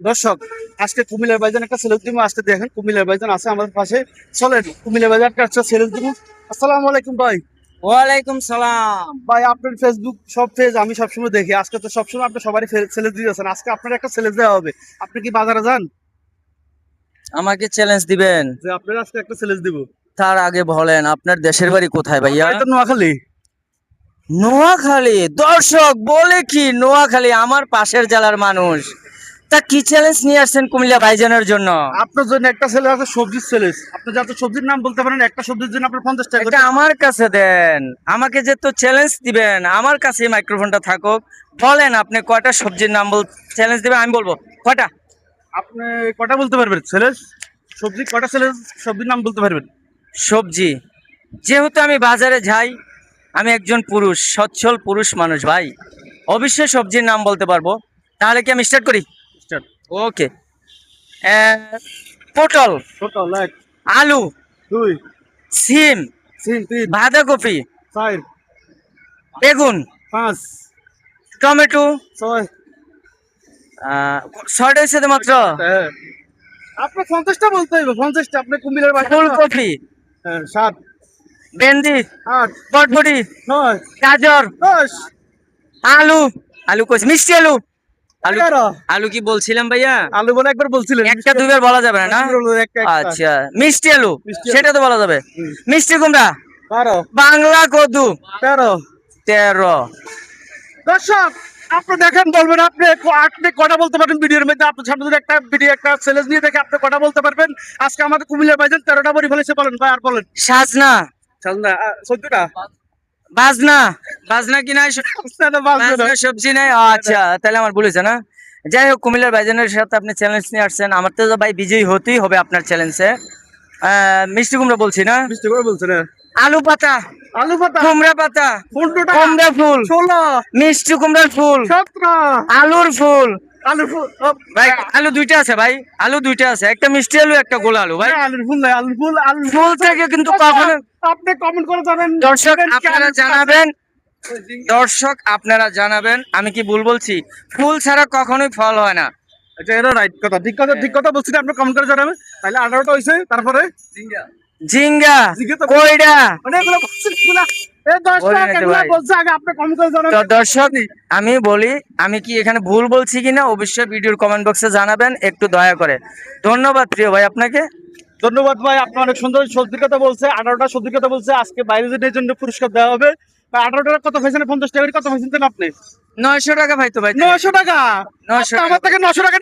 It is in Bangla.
দর্শক, আজকে কুমিল্লার ভাইজান একটা সেলুট দিব। আজকে দেখেন কুমিল্লার ভাইজান আছে আমাদের পাশে। চলেন কুমিল্লার ভাইজান একটা সেলুট দিব। আসসালামু আলাইকুম ভাই। ওয়ালাইকুম সালাম। ভাই আপনার ফেসবুক সব পেজ আমি সবসময় দেখি, আজকে তো সবসময় আপনি সবারই সেলুট দিয়েছেন, আজকে আপনার একটা সেলুট দেওয়া হবে। আপনি কি বাজারে যান আমাকে চ্যালেঞ্জ দিবেন? যে আপনার আজকে একটা সেলুট দিব? তার আগে বলেন আপনার দেশের বাড়ি কোথায় ভাইয়া? এটা নোয়াখালী। নোয়াখালী? দর্শক বলে কি নোয়াখালী আমার পাশের জেলার মানুষ। তা কি চ্যালেঞ্জ নিয়ে আসছেন কুমিল্লা ভাইজানের জন্য? আপনার জন্য একটা সেল আছে, সবজির সেলেস। আপনি যত সবজির নাম বলতে পারেন, একটা সবজির জন্য আপনার 50 টাকা এটা আমার কাছে দেন, আমাকে যে তো চ্যালেঞ্জ দিবেন আমার কাছে মাইক্রোফোনটা থাকুক। বলেন আপনি কয়টা সবজির নাম চ্যালেঞ্জ দিবেন, আমি বলবো কয়টা। আপনি কটা বলতে পারবেন সেলেস? সবজি কটা সেলেস সবজির নাম বলতে পারবেন? সবজি, যেহেতু আমি বাজারে যাই, আমি একজন পুরুষ, সচ্ছল পুরুষ মানুষ ভাই, অবশ্যই সবজির নাম বলতে পারবো। তাহলে কি আমি স্টার্ট করি? স্টার্ট। ওকে। পটল, টোটাল 1 আলু, 2 সিম, 3 বাঁধাকপি, 4 বেগুন, 5 টমেটো, 6 ছয়টা হয়েছে তো মাত্র। হ্যাঁ, আপনার 50টা বলতে হইবে। 50টা আপনি কুমিল্লার বাসা। ফুলকপি, হ্যাঁ, 7 ভেন্ডি, 8 বটবটি, 9 গাজর, 10 আলু, আলু কইছি মিষ্টি আলু, আলু 11। আলু কি বলছিলাম ভাইয়া? আলু বলে একবার বলছিলেন। একটা দুইবার বলা যাবে না, না? একটা আচ্ছা, মিষ্টি আলু মিষ্টি আলু। সেটা তো বলা যাবে। হুম। মিষ্টি কুমড়া, 12 বাংলা কদু, 13। 13। দর্শক, আপনি দেখেন বলবেন আপনি আপনি কটা বলতে পারবেন ভিডিওর মধ্যে। আপনার সামনে যদি একটা ভিডিও একটা চ্যালেঞ্জ নিয়ে দেখে আপনি কটা বলতে পারবেন। আজকে আমাদের কুমিল্লার ভাইজান 13টা বড়ি ফেলেছে। বলেন ভাই, আর বলেন। সাজনা, সাজনা 14টা। বাজনা, বাজনা কি নাই? বাজনা সবজি নাই? আচ্ছা, তাহলে আমার ভুল হয়েছে না। যাই হোক, কুমিল্লার ভাইজানের সাথে আপনি চ্যালেঞ্জ নিয়ে আসছেন, আমার তো ভাই বিজয়ী হতেই হবে আপনার চ্যালেঞ্জে। মিষ্টি কুমড়া বলছি না? মিষ্টি করে বলছেন। আলু পাতা, আলু পাতা কুমড়া পাতা, 15টা। কুমড়া ফুল, 16 মিষ্টি কুমড়ার ফুল, 17 আলুর ফুল। আলু ফুল। ভাই আলু দুইটা আছে ভাই, আলু দুইটা আছে, একটা মিষ্টি আলু একটা গোলা আলু ভাই। আলুর ফুল নাই, আলুর ফুল। আলুর ফুল থেকে কিন্তু কখনো। আপনি কমেন্ট করে জানেন। দর্শক আপনারা জানাবেন, দর্শক আপনারা জানাবেন আমি কি ভুল বলছি? ফুল ছাড়া কখনোই ফল হয় না। আচ্ছা, এটা রাইট কথা, ঠিক কথা, ঠিক কথা বলছি। আপনি কমেন্ট করে জানাবেন। তাহলে 18টা হইছে। তারপরে ঝিঙ্গা, জিজ্ঞেস তো কইড়া। অনেকগুলো বলছেন এগুলা। এই 10টা বলি না তো এগুলা ভাই। বলছে, আগে আপনি কমেন্ট করে তো জানাবেন। দর্শক আমি বলি, আমি কি এখানে ভুল বলছি কিনা অবশ্যই ভিডিওর কমেন্ট বক্সে জানাবেন একটু দয়া করে। ধন্যবাদ প্রিয় ভাই আপনাকে। ধন্যবাদ ভাই, আপনি অনেক সুন্দর সত্যির কথা বলছে। 18টা সত্যির কথা বলছে। আজকে বাইরের জন্য পুরস্কার দেওয়া হবে। 18টা কত হয়েছে? 50 টাকা কত হয়েছেন আপনি? 900 টাকা ভাই। তো ভাই 900 টাকা। 900 আমার থেকে 900 টাকা